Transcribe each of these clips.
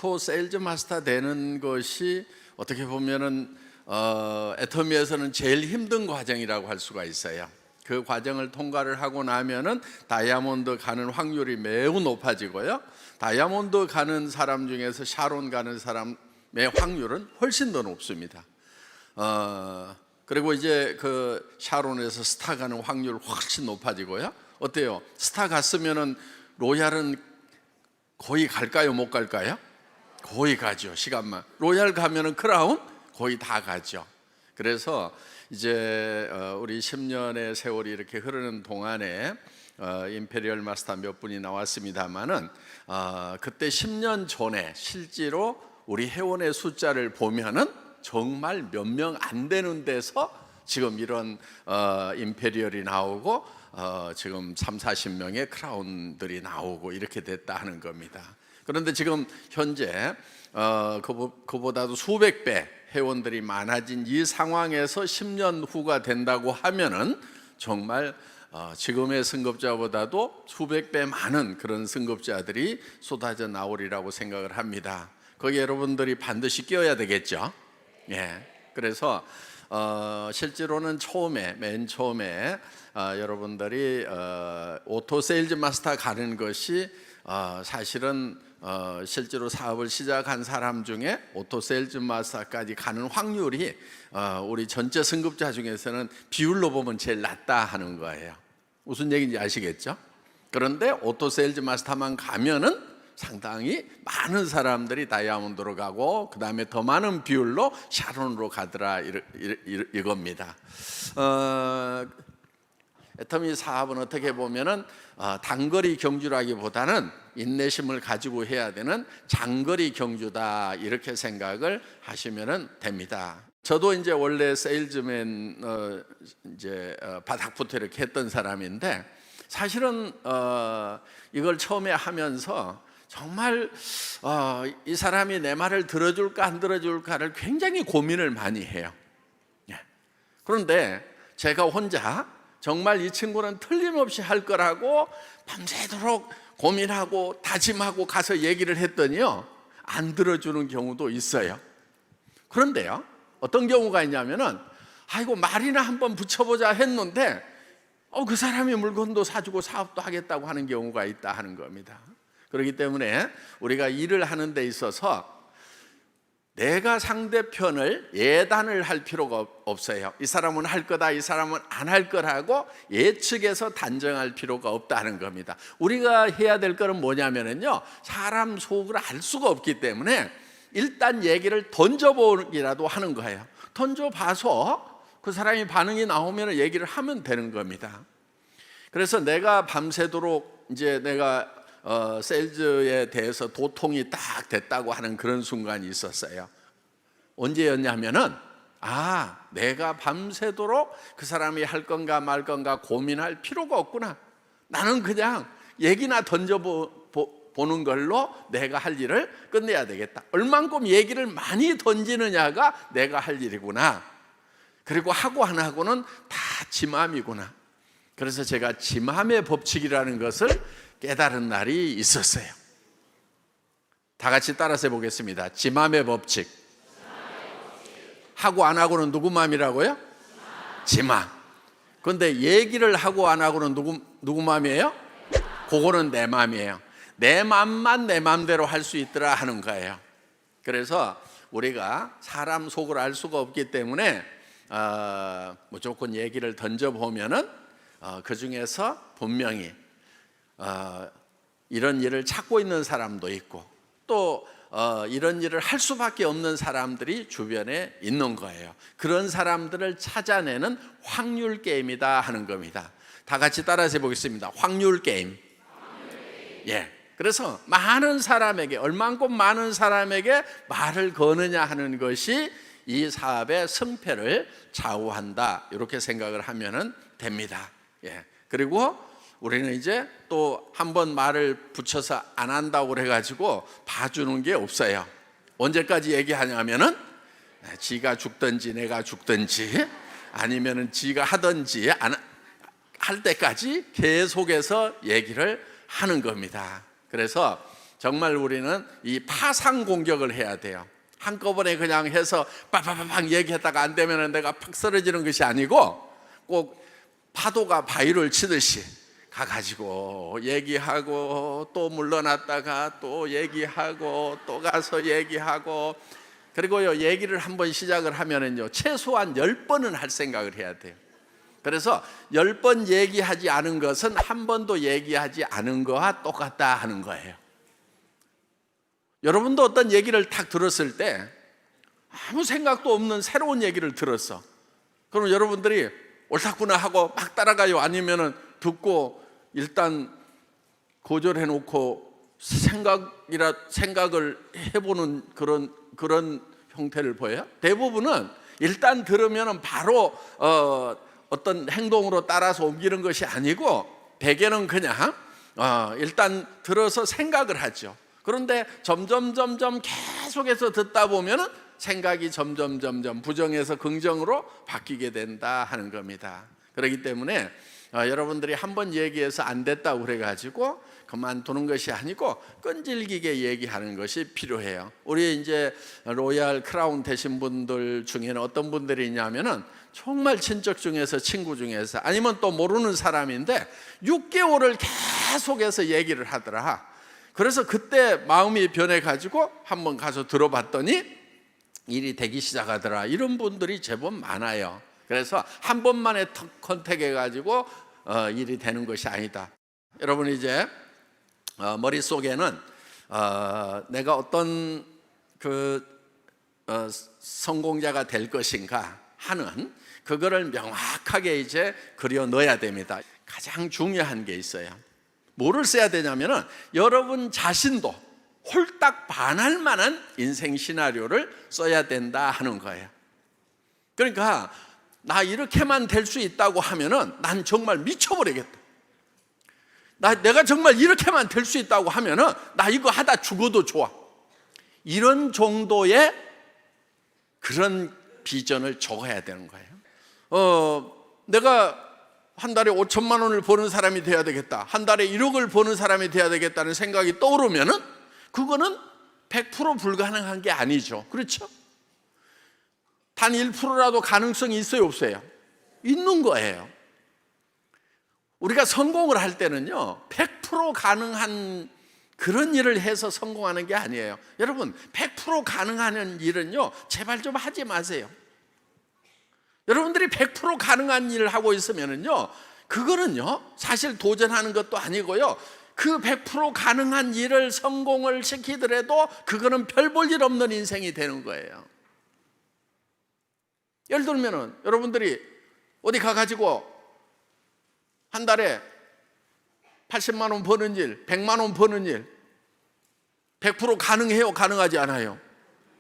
오토 세일즈 마스터 되는 것이 어떻게 보면은 애터미에서는 제일 힘든 과정이라고 할 수가 있어요. 그 과정을 통과를 하고 나면은 다이아몬드 가는 확률이 매우 높아지고요. 다이아몬드 가는 사람 중에서 샤론 가는 사람의 확률은 훨씬 더 높습니다. 그리고 이제 그 샤론에서 스타 가는 확률 훨씬 높아지고요. 어때요? 스타 갔으면은 로얄은 거의 갈까요? 못 갈까요? 거의 가죠. 시간만. 로얄 가면은 크라운 거의 다 가죠. 그래서 이제 우리 10년의 세월이 이렇게 흐르는 동안에 임페리얼 마스터 몇 분이 나왔습니다만은 그때 10년 전에 실제로 우리 회원의 숫자를 보면은 정말 몇 명 안 되는 데서 지금 이런 임페리얼이 나오고 지금 30-40명의 크라운들이 나오고 이렇게 됐다 하는 겁니다. 그런데 지금 현재 그보다도 수백 배 회원들이 많아진 이 상황에서 10년 후가 된다고 하면은 정말 지금의 승급자보다도 수백 배 많은 그런 승급자들이 쏟아져 나오리라고 생각을 합니다. 거기에 여러분들이 반드시 끼어야 되겠죠. 예. 그래서 실제로는 맨 처음에 여러분들이 오토 세일즈 마스터 가는 것이 사실은 실제로 사업을 시작한 사람 중에 오토 세일즈 마스터까지 가는 확률이 우리 전체 승급자 중에서는 비율로 보면 제일 낮다 하는 거예요. 무슨 얘기인지 아시겠죠? 그런데 오토 세일즈 마스터만 가면은 상당히 많은 사람들이 다이아몬드로 가고 그 다음에 더 많은 비율로 샤론으로 가더라 이겁니다. 애터미 사업은 어떻게 보면은 단거리 경주라기보다는 인내심을 가지고 해야 되는 장거리 경주다 이렇게 생각을 하시면 됩니다. 저도 이제 원래 세일즈맨 바닥부터 이렇게 했던 사람인데 사실은 이걸 처음에 하면서 정말 이 사람이 내 말을 들어줄까 안 들어줄까를 굉장히 고민을 많이 해요. 그런데 제가 혼자 정말 이 친구는 틀림없이 할 거라고 밤새도록 고민하고 다짐하고 가서 얘기를 했더니요 안 들어주는 경우도 있어요. 그런데요 어떤 경우가 있냐면은 아이고 말이나 한번 붙여보자 했는데 그 사람이 물건도 사주고 사업도 하겠다고 하는 경우가 있다 하는 겁니다. 그렇기 때문에 우리가 일을 하는 데 있어서 내가 상대편을 예단을 할 필요가 없어요. 이 사람은 할 거다, 이 사람은 안 할 거라고 예측해서 단정할 필요가 없다는 겁니다. 우리가 해야 될 거는 뭐냐면요, 사람 속을 알 수가 없기 때문에 일단 얘기를 던져보기라도 하는 거예요. 던져봐서 그 사람이 반응이 나오면 얘기를 하면 되는 겁니다. 그래서 내가 밤새도록 이제 내가 세일즈에 대해서 도통이 딱 됐다고 하는 그런 순간이 있었어요. 언제였냐면은 내가 밤새도록 그 사람이 할 건가 말 건가 고민할 필요가 없구나. 나는 그냥 얘기나 던져보는 걸로 내가 할 일을 끝내야 되겠다. 얼만큼 얘기를 많이 던지느냐가 내가 할 일이구나. 그리고 하고 안 하고는 다 지 맘이구나. 그래서 제가 지 맘의 법칙이라는 것을 깨달은 날이 있었어요. 다 같이 따라서 해보겠습니다. 지 맘의 법칙. 하고 안 하고는 누구 맘이라고요? 지 맘. 그런데 얘기를 하고 안 하고는 누구 맘이에요? 그거는 내 맘이에요. 내 맘만 내 맘대로 할 수 있더라 하는 거예요. 그래서 우리가 사람 속을 알 수가 없기 때문에 무조건 얘기를 던져보면은 그 중에서 분명히 이런 일을 찾고 있는 사람도 있고 또 이런 일을 할 수밖에 없는 사람들이 주변에 있는 거예요. 그런 사람들을 찾아내는 확률 게임이다 하는 겁니다. 다 같이 따라서 해보겠습니다. 확률 게임. 예. 그래서 많은 사람에게 얼만큼 많은 사람에게 말을 거느냐 하는 것이 이 사업의 승패를 좌우한다 이렇게 생각을 하면 됩니다. 예. 그리고 우리는 이제 또 한 번 말을 붙여서 안 한다고 그래가지고 봐주는 게 없어요. 언제까지 얘기하냐면은 지가 죽든지 내가 죽든지 아니면은 지가 하든지 안 할 때까지 계속해서 얘기를 하는 겁니다. 그래서 정말 우리는 이 파상 공격을 해야 돼요. 한꺼번에 그냥 해서 빡빡빡 얘기했다가 안 되면 내가 팍 쓰러지는 것이 아니고 꼭 파도가 바위를 치듯이 가가지고 얘기하고 또 물러났다가 또 얘기하고 또 가서 얘기하고, 그리고요 얘기를 한번 시작을 하면은요 최소한 10번은 할 생각을 해야 돼요. 그래서 10번 얘기하지 않은 것은 한 번도 얘기하지 않은 거와 똑같다 하는 거예요. 여러분도 어떤 얘기를 딱 들었을 때 아무 생각도 없는 새로운 얘기를 들었어. 그럼 여러분들이 옳다구나 하고 막 따라가요? 아니면은 듣고 일단 거절해 놓고 생각을 해보는 그런 형태를 보여요? 대부분은 일단 들으면 바로 어떤 행동으로 따라서 옮기는 것이 아니고 대개는 그냥 일단 들어서 생각을 하죠. 그런데 점점 계속해서 듣다 보면은 생각이 점점 부정에서 긍정으로 바뀌게 된다 하는 겁니다. 그렇기 때문에 여러분들이 한번 얘기해서 안 됐다고 그래가지고 그만두는 것이 아니고 끈질기게 얘기하는 것이 필요해요. 우리 이제 로얄 크라운 되신 분들 중에는 어떤 분들이 있냐면은 정말 친척 중에서 친구 중에서 아니면 또 모르는 사람인데 6개월을 계속해서 얘기를 하더라. 그래서 그때 마음이 변해가지고 한번 가서 들어봤더니 일이 되기 시작하더라. 이런 분들이 제법 많아요. 그래서 한 번만에 컨택해가지고 일이 되는 것이 아니다. 여러분 이제 머릿속에는 내가 어떤 성공자가 될 것인가 하는 그거를 명확하게 이제 그려 넣어야 됩니다. 가장 중요한 게 있어요. 뭐를 써야 되냐면은 여러분 자신도 홀딱 반할 만한 인생 시나리오를 써야 된다 하는 거예요. 그러니까 나 이렇게만 될 수 있다고 하면은 난 정말 미쳐버리겠다. 내가 정말 이렇게만 될 수 있다고 하면은 나 이거 하다 죽어도 좋아. 이런 정도의 그런 비전을 적어야 되는 거예요. 내가 한 달에 5천만 원을 버는 사람이 돼야 되겠다, 한 달에 1억을 버는 사람이 돼야 되겠다는 생각이 떠오르면은 그거는 100% 불가능한 게 아니죠. 그렇죠? 단 1%라도 가능성이 있어요, 없어요? 있는 거예요. 우리가 성공을 할 때는요 100% 가능한 그런 일을 해서 성공하는 게 아니에요. 여러분 100% 가능한 일은요 제발 좀 하지 마세요. 여러분들이 100% 가능한 일을 하고 있으면은요 그거는요 사실 도전하는 것도 아니고요, 그 100% 가능한 일을 성공을 시키더라도 그거는 별 볼 일 없는 인생이 되는 거예요. 예를 들면은 여러분들이 어디 가가지고 한 달에 80만 원 버는 일, 100만 원 버는 일 100% 가능해요? 가능하지 않아요?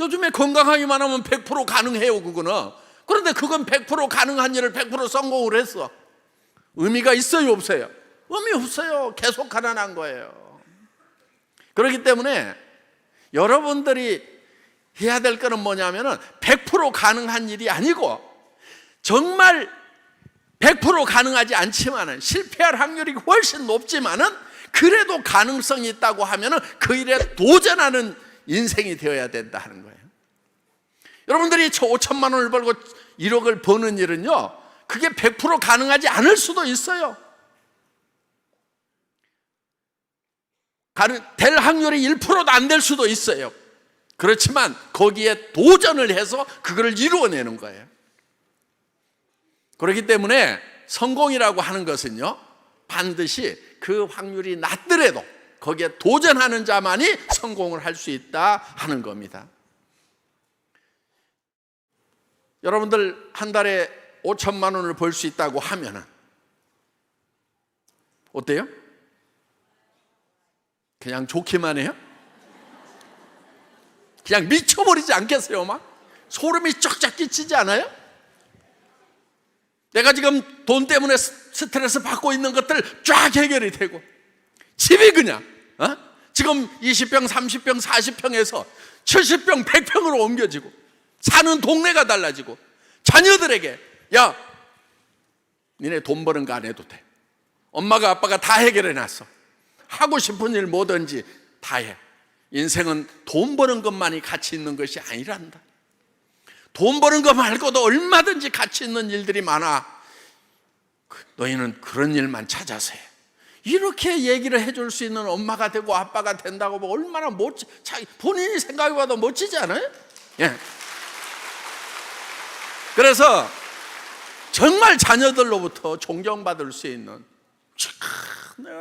요즘에 건강하기만 하면 100% 가능해요, 그거는. 그런데 그건 100% 가능한 일을 100% 성공을 했어. 의미가 있어요, 없어요? 의미 없어요. 계속 가난한 거예요. 그렇기 때문에 여러분들이 해야 될 거는 뭐냐면은 100% 가능한 일이 아니고 정말 100% 가능하지 않지만은 실패할 확률이 훨씬 높지만은 그래도 가능성이 있다고 하면은 그 일에 도전하는 인생이 되어야 된다 하는 거예요. 여러분들이 5천만 원을 벌고 1억을 버는 일은요 그게 100% 가능하지 않을 수도 있어요. 될 확률이 1%도 안 될 수도 있어요. 그렇지만 거기에 도전을 해서 그걸 이루어내는 거예요. 그렇기 때문에 성공이라고 하는 것은요 반드시 그 확률이 낮더라도 거기에 도전하는 자만이 성공을 할 수 있다 하는 겁니다. 여러분들 한 달에 5천만 원을 벌 수 있다고 하면은 어때요? 그냥 좋기만 해요? 그냥 미쳐버리지 않겠어요? 막 소름이 쫙쫙 끼치지 않아요? 내가 지금 돈 때문에 스트레스 받고 있는 것들 쫙 해결이 되고, 집이 그냥 지금 20평, 30평, 40평에서 70평, 100평으로 옮겨지고, 사는 동네가 달라지고, 자녀들에게 야 니네 돈 버는 거 안 해도 돼, 엄마가 아빠가 다 해결해 놨어, 하고 싶은 일 뭐든지 다 해, 인생은 돈 버는 것만이 가치 있는 것이 아니란다. 돈 버는 것 말고도 얼마든지 가치 있는 일들이 많아. 너희는 그런 일만 찾아서 해. 이렇게 얘기를 해줄 수 있는 엄마가 되고 아빠가 된다고 뭐 얼마나 본인이 생각해봐도 멋지지 않아요? 예. 그래서 정말 자녀들로부터 존경받을 수 있는,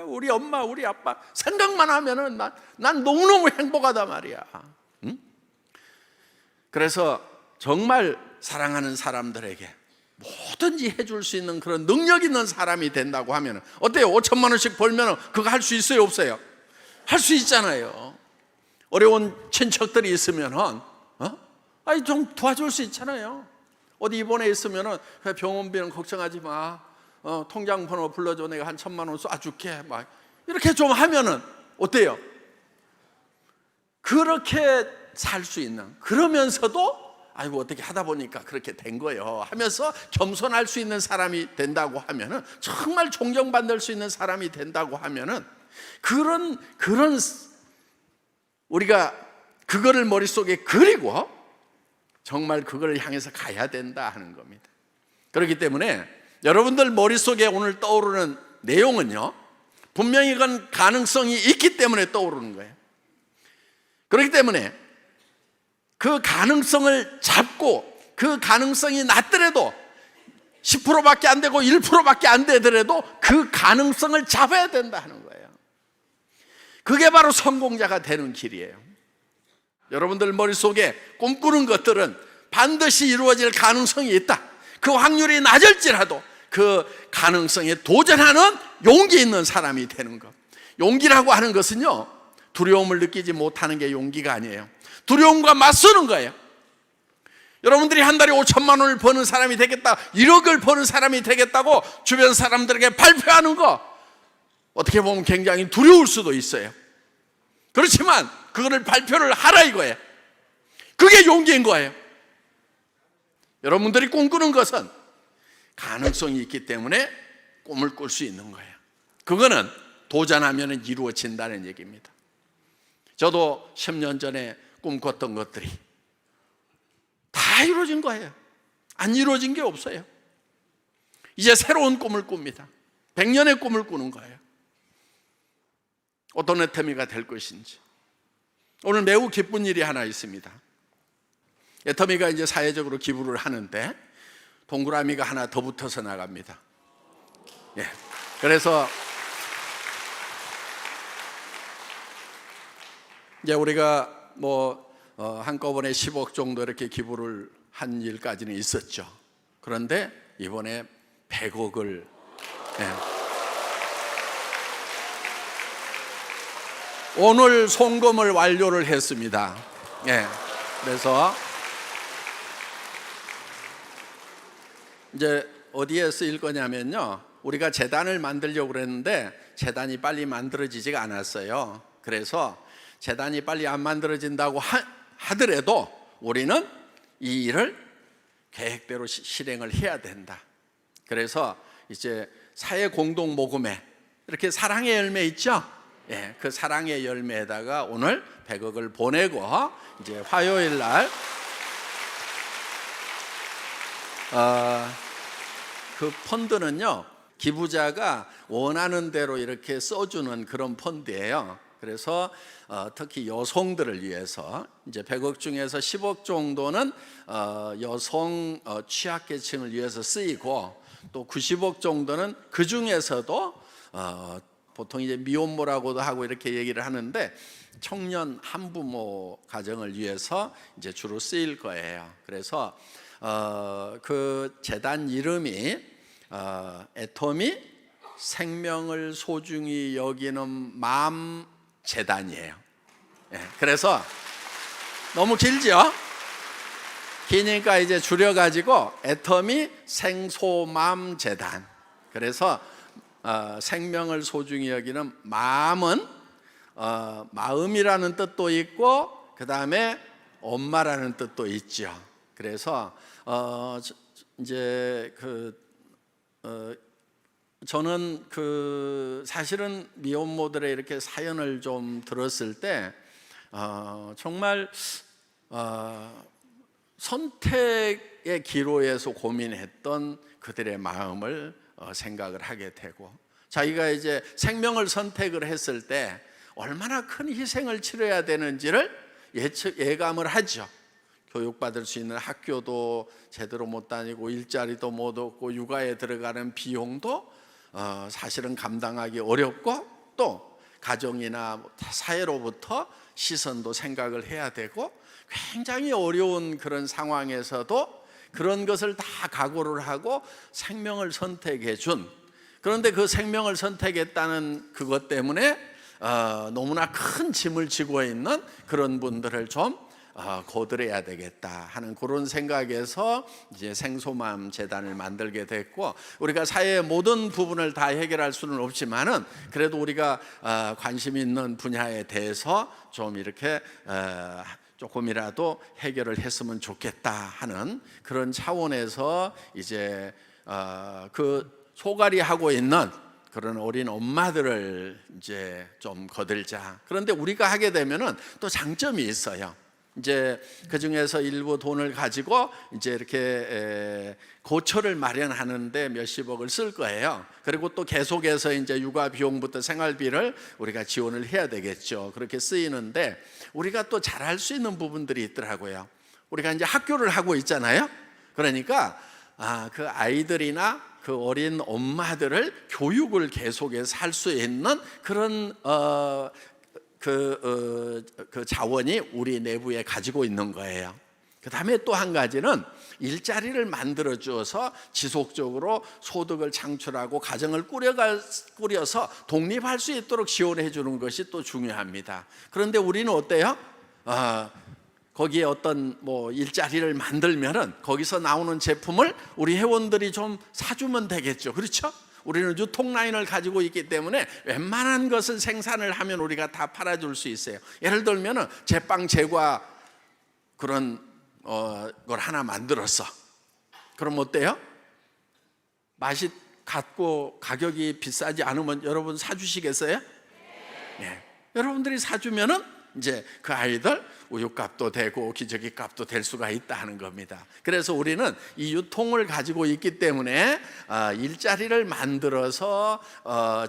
우리 엄마 우리 아빠 생각만 하면은 난 너무너무 행복하다 말이야. 응? 그래서 정말 사랑하는 사람들에게 뭐든지 해줄 수 있는 그런 능력 있는 사람이 된다고 하면 어때요? 5천만 원씩 벌면 그거 할 수 있어요 없어요? 할 수 있잖아요. 어려운 친척들이 있으면 좀 도와줄 수 있잖아요. 어디 입원해 있으면 병원비는 걱정하지 마, 통장 번호 불러줘, 내가 한 1,000만 원 쏴줄게, 막 이렇게 좀 하면은 어때요? 그렇게 살 수 있는, 그러면서도 아이고 어떻게 하다 보니까 그렇게 된 거예요 하면서 겸손할 수 있는 사람이 된다고 하면은, 정말 존경받을 수 있는 사람이 된다고 하면은, 그런 우리가 그거를 머릿속에 그리고 정말 그걸 향해서 가야 된다 하는 겁니다. 그렇기 때문에 여러분들 머릿속에 오늘 떠오르는 내용은요, 분명히 그건 가능성이 있기 때문에 떠오르는 거예요. 그렇기 때문에 그 가능성을 잡고, 그 가능성이 낮더라도 10%밖에 안 되고 1%밖에 안 되더라도 그 가능성을 잡아야 된다 하는 거예요. 그게 바로 성공자가 되는 길이에요. 여러분들 머릿속에 꿈꾸는 것들은 반드시 이루어질 가능성이 있다. 그 확률이 낮을지라도 그 가능성에 도전하는 용기 있는 사람이 되는 것. 용기라고 하는 것은요, 두려움을 느끼지 못하는 게 용기가 아니에요. 두려움과 맞서는 거예요. 여러분들이 한 달에 5천만 원을 버는 사람이 되겠다, 1억을 버는 사람이 되겠다고 주변 사람들에게 발표하는 거, 어떻게 보면 굉장히 두려울 수도 있어요. 그렇지만 그거를 발표를 하라 이거예요. 그게 용기인 거예요. 여러분들이 꿈꾸는 것은 가능성이 있기 때문에 꿈을 꿀 수 있는 거예요. 그거는 도전하면 이루어진다는 얘기입니다. 저도 10년 전에 꿈꿨던 것들이 다 이루어진 거예요. 안 이루어진 게 없어요. 이제 새로운 꿈을 꿉니다. 100년의 꿈을 꾸는 거예요. 어떤 애터미가 될 것인지. 오늘 매우 기쁜 일이 하나 있습니다. 애터미가 이제 사회적으로 기부를 하는데 동그라미가 하나 더 붙어서 나갑니다. 예. 그래서 이제 우리가 한꺼번에 10억 정도 이렇게 기부를 한 일까지는 있었죠. 그런데 이번에 100억을 오늘 송금을 완료를 했습니다. 그래서 이제 어디에 쓰일 거냐면요, 우리가 재단을 만들려고 그랬는데 재단이 빨리 만들어지지가 않았어요. 그래서 재단이 빨리 안 만들어진다고 하더라도 우리는 이 일을 계획대로 실행을 해야 된다. 그래서 이제 사회 공동 모금에 이렇게 사랑의 열매 있죠? 그 사랑의 열매에다가 오늘 100억을 보내고 이제 화요일 날 그 펀드는요, 기부자가 원하는 대로 이렇게 써주는 그런 펀드예요. 그래서 특히 여성들을 위해서 이제 100억 중에서 10억 정도는 여성 취약계층을 위해서 쓰이고, 또 90억 정도는 그 중에서도 보통 이제 미혼모라고도 하고 이렇게 얘기를 하는데 청년 한부모 가정을 위해서 이제 주로 쓰일 거예요. 그래서 그 재단 이름이 애터미 생명을 소중히 여기는 맘 재단이에요. 그래서 너무 길죠? 기니까 이제 줄여가지고 애터미 생소맘 재단. 그래서 생명을 소중히 여기는 마음은 마음이라는 뜻도 있고 그 다음에 엄마라는 뜻도 있죠. 그래서 이제 저는 사실은 미혼모들의 이렇게 사연을 좀 들었을 때 정말 선택의 기로에서 고민했던 그들의 마음을 생각을 하게 되고, 자기가 이제 생명을 선택을 했을 때 얼마나 큰 희생을 치러야 되는지를 예감을 하죠. 교육받을 수 있는 학교도 제대로 못 다니고, 일자리도 못 얻고, 육아에 들어가는 비용도 사실은 감당하기 어렵고, 또 가정이나 사회로부터 시선도 생각을 해야 되고, 굉장히 어려운 그런 상황에서도 그런 것을 다 각오를 하고 생명을 선택해 준, 그런데 그 생명을 선택했다는 그것 때문에 너무나 큰 짐을 지고 있는 그런 분들을 좀 거들어야 되겠다 하는 그런 생각에서 이제 생소맘 재단을 만들게 됐고, 우리가 사회의 모든 부분을 다 해결할 수는 없지만은 그래도 우리가 관심 있는 분야에 대해서 좀 이렇게 조금이라도 해결을 했으면 좋겠다 하는 그런 차원에서 이제 그 소갈이 하고 있는 그런 어린 엄마들을 이제 좀 거들자. 그런데 우리가 하게 되면은 또 장점이 있어요. 이제 그 중에서 일부 돈을 가지고 이제 이렇게 고초를 마련하는데 몇십억을 쓸 거예요. 그리고 또 계속해서 이제 육아 비용부터 생활비를 우리가 지원을 해야 되겠죠. 그렇게 쓰이는데 우리가 또 잘할 수 있는 부분들이 있더라고요. 우리가 이제 학교를 하고 있잖아요. 그러니까 그 아이들이나 그 어린 엄마들을 교육을 계속해서 할 수 있는 그런 그 자원이 우리 내부에 가지고 있는 거예요. 그 다음에 또 한 가지는 일자리를 만들어 주어서 지속적으로 소득을 창출하고 가정을 꾸려서 독립할 수 있도록 지원해 주는 것이 또 중요합니다. 그런데 우리는 어때요? 거기에 어떤 일자리를 만들면은 거기서 나오는 제품을 우리 회원들이 좀 사주면 되겠죠. 그렇죠? 우리는 유통 라인을 가지고 있기 때문에 웬만한 것을 생산을 하면 우리가 다 팔아줄 수 있어요. 예를 들면은 제빵 제과 그런 걸 하나 만들었어. 그럼 어때요? 맛이 같고 가격이 비싸지 않으면 여러분 사주시겠어요? 네. 여러분들이 사주면은 이제 그 아이들 우유값도 되고 기저귀 값도 될 수가 있다 하는 겁니다. 그래서 우리는 이 유통을 가지고 있기 때문에 일자리를 만들어서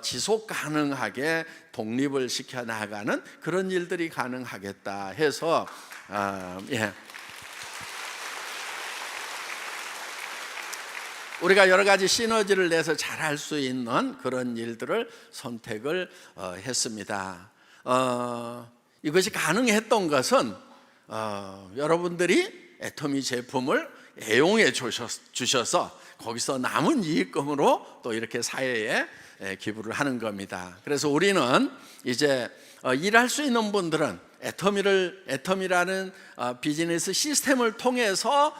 지속 가능하게 독립을 시켜 나가는 그런 일들이 가능하겠다 해서 우리가 여러 가지 시너지를 내서 잘할 수 있는 그런 일들을 선택을 했습니다. 이것이 가능했던 것은 여러분들이 애터미 제품을 애용해 주셔서 거기서 남은 이익금으로 또 이렇게 사회에 기부를 하는 겁니다. 그래서 우리는 이제 일할 수 있는 분들은 애터미라는 비즈니스 시스템을 통해서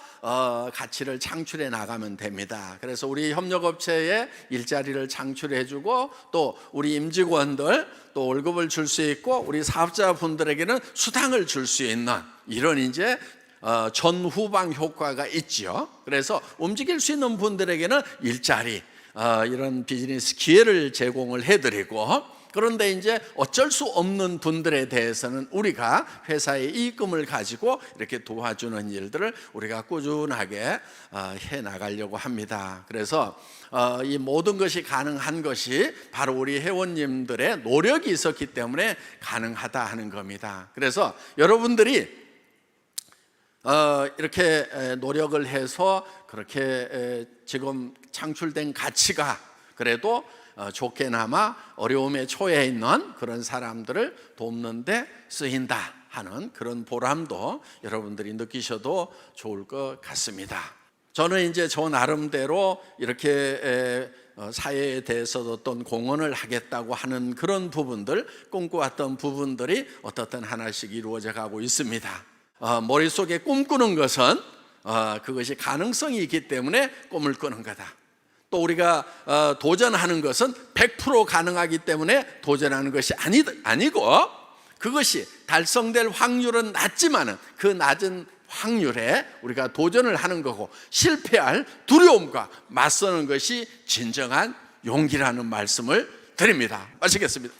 가치를 창출해 나가면 됩니다. 그래서 우리 협력업체에 일자리를 창출해주고 또 우리 임직원들 또 월급을 줄 수 있고 우리 사업자분들에게는 수당을 줄 수 있는 이런 이제 전후방 효과가 있죠. 그래서 움직일 수 있는 분들에게는 일자리 이런 비즈니스 기회를 제공을 해드리고, 그런데 이제 어쩔 수 없는 분들에 대해서는 우리가 회사의 이익금을 가지고 이렇게 도와주는 일들을 우리가 꾸준하게 해 나가려고 합니다. 그래서 이 모든 것이 가능한 것이 바로 우리 회원님들의 노력이 있었기 때문에 가능하다 하는 겁니다. 그래서 여러분들이 이렇게 노력을 해서 그렇게 지금 창출된 가치가 그래도 좋게나마 어려움에 처해 있는 그런 사람들을 돕는 데 쓰인다 하는 그런 보람도 여러분들이 느끼셔도 좋을 것 같습니다. 저는 이제 저 나름대로 이렇게 사회에 대해서도 어떤 공헌을 하겠다고 하는 그런 부분들, 꿈꿔왔던 부분들이 어떻든 하나씩 이루어져 가고 있습니다. 머릿속에 꿈꾸는 것은 그것이 가능성이 있기 때문에 꿈을 꾸는 거다. 또 우리가 도전하는 것은 100% 가능하기 때문에 도전하는 것이 아니고, 그것이 달성될 확률은 낮지만은 그 낮은 확률에 우리가 도전을 하는 거고, 실패할 두려움과 맞서는 것이 진정한 용기라는 말씀을 드립니다. 마치겠습니다.